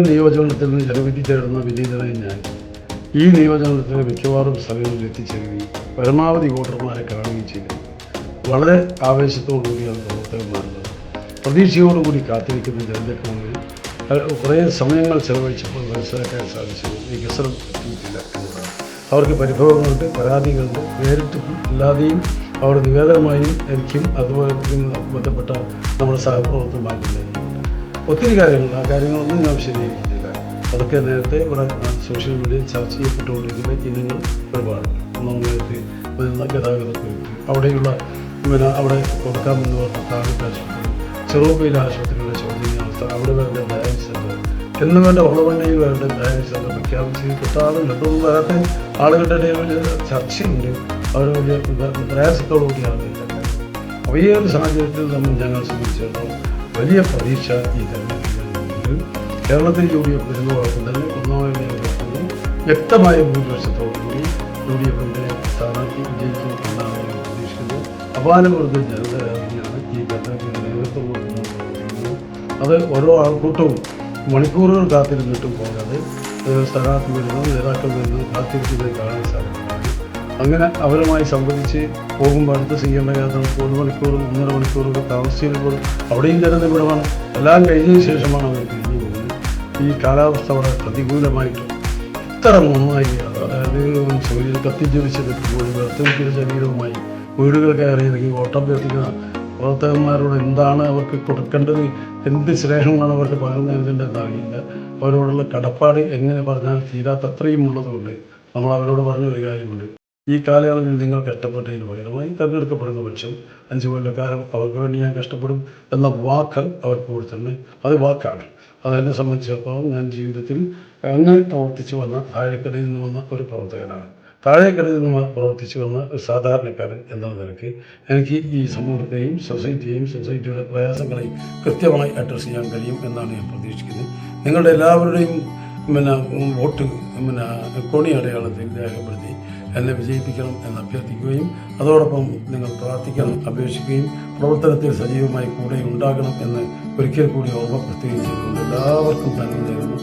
നിയോജകത്തിൽ നിന്ന് ജനവിധി തേടുന്ന വിനീതനായി ഞാൻ ഈ നിയോജകത്തിലെ മിക്കവാറും സ്ഥലങ്ങളിൽ എത്തിച്ചേരുകയും പരമാവധി വോട്ടർമാരെ കാണുകയും ചെയ്തു. വളരെ ആവേശത്തോടുകൂടിയാണ് പ്രവർത്തകന്മാരുള്ളത്. പ്രതീക്ഷയോടുകൂടി കാത്തിരിക്കുന്ന ജനതയ്ക്ക് മുന്നിൽ കുറേ സമയങ്ങൾ ചെലവഴിച്ചപ്പോൾ മനസ്സിലാക്കാൻ സാധിച്ചത് വികസനം എത്തിയിട്ടില്ല എന്നതാണ്. അവർക്ക് പരിഭവങ്ങളുണ്ട്, പരാതികളുണ്ട്. നേരിട്ട് അല്ലാതെയും അവർ നിവേദനമായും എനിക്കും അതുപോലെ ബന്ധപ്പെട്ട നമ്മുടെ സഹപ്രവർത്തകന്മാരുണ്ടായി ഒത്തിരി കാര്യങ്ങൾ. ആ കാര്യങ്ങളൊന്നും ഞാൻ വിശദീകരിക്കുന്നില്ല. അതൊക്കെ നേരത്തെ ഇവിടെ സോഷ്യൽ മീഡിയയിൽ ചർച്ച ചെയ്യപ്പെട്ടുകൊണ്ടിരിക്കുന്ന ഇനങ്ങൾ ഒരുപാട്. ഒന്നാമത്തെ ഗതാഗതക്കുറിപ്പ്, അവിടെയുള്ള അവിടെ കൊടുക്കാമെന്ന് പറഞ്ഞ താലൂക്ക് ആശുപത്രി, ചെറുപ്പയിൽ ആശുപത്രികളുടെ ശോചനീയാവസ്ഥ, അവിടെ വേണ്ട ഡയാലിസിസ് സെൻ്റർ എന്ന് വേണ്ട ഉള്ളവണ്ണയിൽ വേണ്ട ഡയാലിസിസ് സെൻ്റർ പ്രഖ്യാപിച്ച് കിട്ടാറില്ല. അതൊന്നും വരാത്ത ആളുകളുടെ ഇടയിൽ ചർച്ചയുണ്ട്. അവർ വലിയ പ്രയാസത്തോടുകൂടിയാണ്. അപ്പോൾ ഈ ഒരു സാഹചര്യത്തിൽ ഞങ്ങൾ സംബന്ധിച്ചിടത്തോളം വലിയ പ്രതീക്ഷ ഈ തെരഞ്ഞെടുപ്പിൽ കേരളത്തിൽ UDF വരുന്നതോടൊപ്പം തന്നെ ഒന്നാമത് നിയമത്തിൽ വ്യക്തമായ ഭൂരിപക്ഷത്തോടുകൂടി UDFിൻ്റെ സ്ഥാനാർത്ഥി വിജയിക്കും എന്നാണ് ഞങ്ങൾ പ്രതീക്ഷിക്കുന്നത്. അപാനപുരത്തിൽ ജനതയാണ് ഈ തെരഞ്ഞെടുപ്പിന് നേതൃത്വം കൊടുക്കുന്നത്. അത് ഓരോ ആൾക്കൂട്ടവും മണിക്കൂറുകൾ കാത്തിരുന്നിട്ടും പോകാതെ സ്ഥാനാർത്ഥി വരുന്നു, നേതാക്കൾ വരുന്നു, കാത്തിരിക്കുന്നത് കാണാൻ സാധിക്കും. അങ്ങനെ അവരുമായി സംവദിച്ച് പോകുമ്പോൾ അടുത്ത് ചെയ്യേണ്ട യാത്ര 1 മണിക്കൂർ 1.5 മണിക്കൂറൊക്കെ താമസിച്ചപ്പോൾ അവിടെയും ജനനിബിഡമാണ്. എല്ലാം കഴിഞ്ഞതിന് ശേഷമാണ് അവർ തിരിഞ്ഞു പോകുന്നത്. ഈ കാലാവസ്ഥ വളരെ പ്രതികൂലമായിട്ട് ഇത്ര നന്നായി, അതായത് സൂര്യൻ കത്തിജ്വലിച്ചത് വെറുതെ ശരീരവുമായി വീടുകൾ കയറി ഇറങ്ങി വോട്ടഭ്യർത്ഥിക്കുന്ന പ്രവർത്തകന്മാരോട് എന്താണ് അവർക്ക് കൊടുക്കേണ്ടത്, എന്ത് സ്നേഹമാണ് അവർക്ക് പകർന്നേണ്ടതെന്ന് അറിയില്ല. അവരോടുള്ള കടപ്പാട് എങ്ങനെ പറഞ്ഞാൽ തീരാത്തത്രയും ഉള്ളതുകൊണ്ട് നമ്മൾ അവരോട് പറഞ്ഞൊരു കാര്യമുണ്ട്. ഈ കാലയളവിൽ നിങ്ങൾ കഷ്ടപ്പെട്ടതിന് പകരമായി തിരഞ്ഞെടുക്കപ്പെടുന്ന പക്ഷം 5 കൊല്ലക്കാലം അവർക്ക് വേണ്ടി ഞാൻ കഷ്ടപ്പെടും എന്ന വാക്ക് അവർക്ക് കൊടുത്തിട്ടുണ്ട്. അത് വാക്കാണ്. അതെന്നെ സംബന്ധിച്ചിടത്തോളം ഞാൻ ജീവിതത്തിൽ അങ്ങനെ പ്രവർത്തിച്ചു വന്ന താഴേക്കടയിൽ നിന്ന് വന്ന ഒരു പ്രവർത്തകനാണ്. താഴേക്കടയിൽ നിന്ന് പ്രവർത്തിച്ചു വന്ന ഒരു സാധാരണക്കാരൻ എന്ന നിലയ്ക്ക് എനിക്ക് ഈ സമൂഹത്തെയും സൊസൈറ്റിയുടെ പ്രയാസങ്ങളെയും കൃത്യമായി അഡ്രസ്സ് ചെയ്യാൻ കഴിയും എന്നാണ് ഞാൻ പ്രതീക്ഷിക്കുന്നത്. നിങ്ങളുടെ എല്ലാവരുടെയും വോട്ട് കോണി അടയാളത്തിൽ രേഖപ്പെടുത്തി എന്നെ വിജയിപ്പിക്കണം എന്ന് അഭ്യർത്ഥിക്കുകയും അതോടൊപ്പം നിങ്ങൾ പ്രാർത്ഥിക്കണം, അപേക്ഷിക്കുകയും പ്രവർത്തനത്തിൽ സജീവമായി കൂടെ ഉണ്ടാകണം എന്ന് ഒരിക്കൽ കൂടി ഓർമ്മപ്പെടുത്തുകയും ചെയ്തുകൊണ്ട് എല്ലാവർക്കും തന്നെ നേരുന്നു.